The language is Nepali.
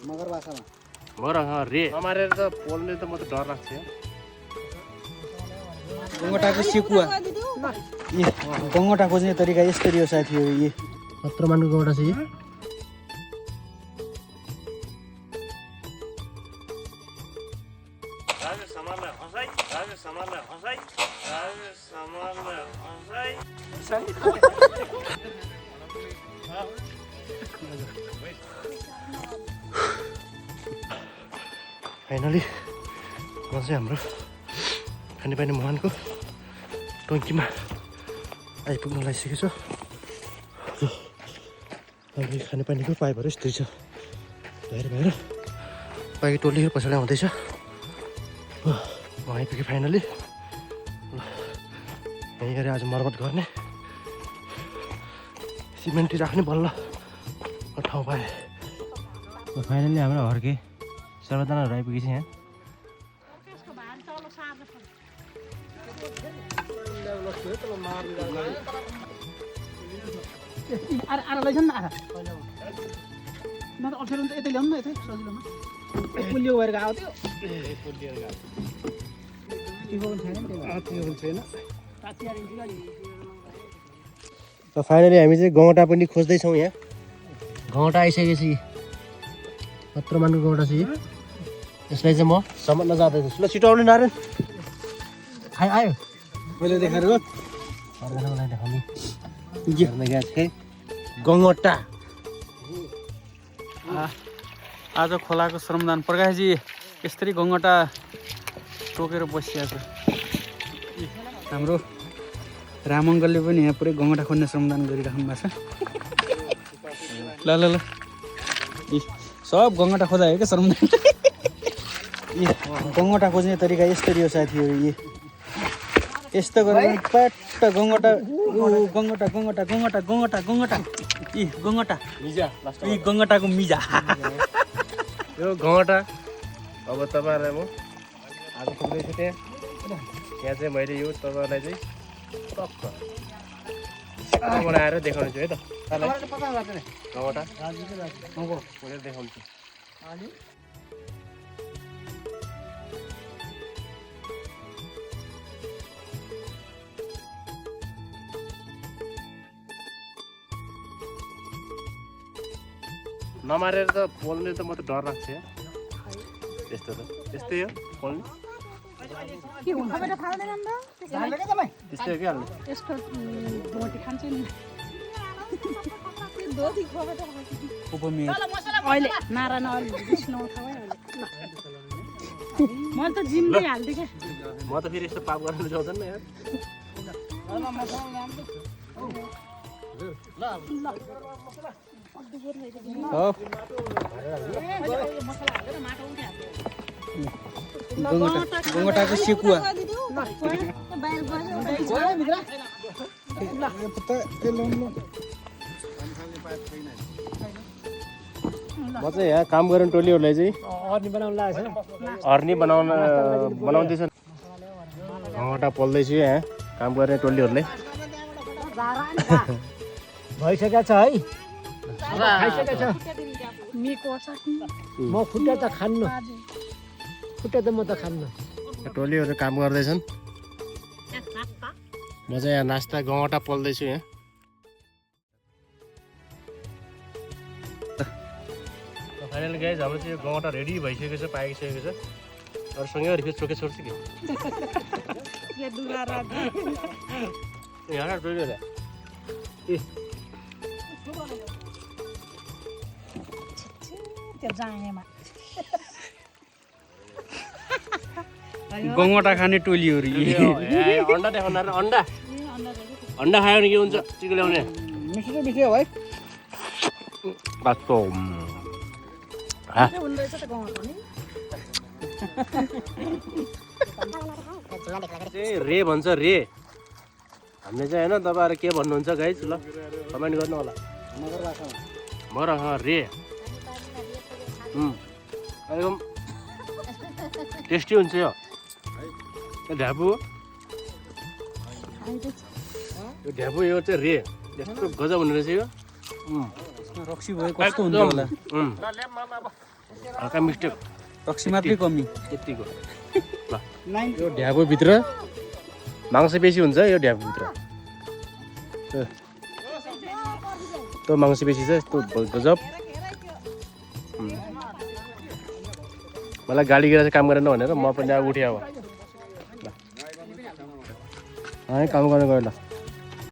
मगर भाषामा मगर रे नमारेर त पोल्ने त म त डर लाग्छ गङ्गटाको सेकुवा गङ्गटा खोज्ने तरिका यसरी हो साथी हो यी खतरो मानको गङ्गटा छ यी फाइनली म चाहिँ हाम्रो खानेपानी मुहानको टङ्कीमा आइपुग्न लागिसकेको छु अहिले खानेपानीको पाइपहरू यस्तै छ भएर भएर बाँकी टोलीहरू पछाडि आउँदैछ म आइपुगेँ फाइनली यहीँ गएर आज मर्मत गर्ने सिमेन्टी राख्ने बल्ल ठाउँ पाएँ फाइनली हाम्रो हर्के सर्वजनाहरू आइपुगेछ यहाँ फाइनली हामी चाहिँ गङ्गटा पनि खोज्दैछौँ यहाँ गङ्गटा आइसकेपछि खतरो मानको गङ्गटा छ यसलाई चाहिँ म समात्न जाँदैछु ल छिटो आउने नारायण आयो मैले देखाएर हो गङ्गटा आज खोलाको श्रमदान प्रकाशजी यसरी गङ्गटा टोकेर बसिरहेको हाम्रो राम अङ्कलले पनि यहाँ पुरै गङ्गटा खोज्ने श्रमदान गरिराख्नु भएको छ ल ल ल सब गङ्गटा खोजा हो क्या श्रमदान गङ्गटा खोज्ने तरिका यसरी हो साथी हो यी यस्तो गरेर पट्ट गङ्गटा गङ्गटा गङ्गटा गङ्गटा गङ्गटा गङ्गटा गङ्गटा मिजा गङ्गटाको मिजा यो गङ्गटा अब तपाईँहरूलाई म आज पुग्दैछु त्यहाँ चाहिँ मैले यो तपाईँलाई चाहिँ टक्क बनाएर देखाउँछु है त गङ्गटा खोलेर देखाउँछु नमारेर त पोल्ने त म त डर लाग्छ यस्तो त त्यस्तै हो पोल्ने के हुन्छ बेटा थाहा हुँदैन नि त त्यस्तै हो के हाल्ने यसको रोटी खान्छ नि दोधी खोबेटा उपमेय अहिले नारायण अलि विष्णु खाऊ है म त जिम्मै हाल्दै के म त फेरि यस्तो पाप गर्न जाउँदैन यार गङ्गटाको सेकुवा म चाहिँ यहाँ काम गर्ने टोलीहरूलाई चाहिँ अर्नी बनाउँदैछ गङ्गटा पोल्दैछु यहाँ काम गर्ने टोलीहरूले भइसकेको छ है म खुट्टा त खान्न खुट्टा त म त खान्न टोलीहरू काम गर्दैछन् म चाहिँ यहाँ नास्ता गङ्गटा पोल्दैछु यहाँ फाइनल गाइज हाम्रो चाहिँ यो गङ्गटा रेडी भइसकेको छ पाकिसकेको छ अरू सँगै अरू फेरि चोके छोड्छु कि यहाँ टोली होला गङ्गटा खाने टोलीहरू अन्डा देखाउनु अन्डा अन्डा खायो भने के हुन्छ चिको ल्याउने मिठो मिठो है बाटो रे भन्छ रे हामीले चाहिँ होइन तपाईँहरू के भन्नुहुन्छ गाइज ल कमेन्ट गर्नु होला मगर रे एकदम टेस्टी हुन्छ यो ढ्यापु यो ढ्यापु यो चाहिँ रे यस्तो गजब हुने रहेछ यो रक्सी भयो कस्तो हुन्छ होला हल्का मिस्टेक रक्सी मात्रै कमी यतिको ल यो ढ्याकोभित्र मांसपेशी हुन्छ यो ढ्याकोभित्र त्यो मांसपेशी छ यस्तो गजब मलाई गाडी गिरा चाहिँ काम गरेन भनेर म पनि अब उठेँ अब ल काम गर्न गयो ल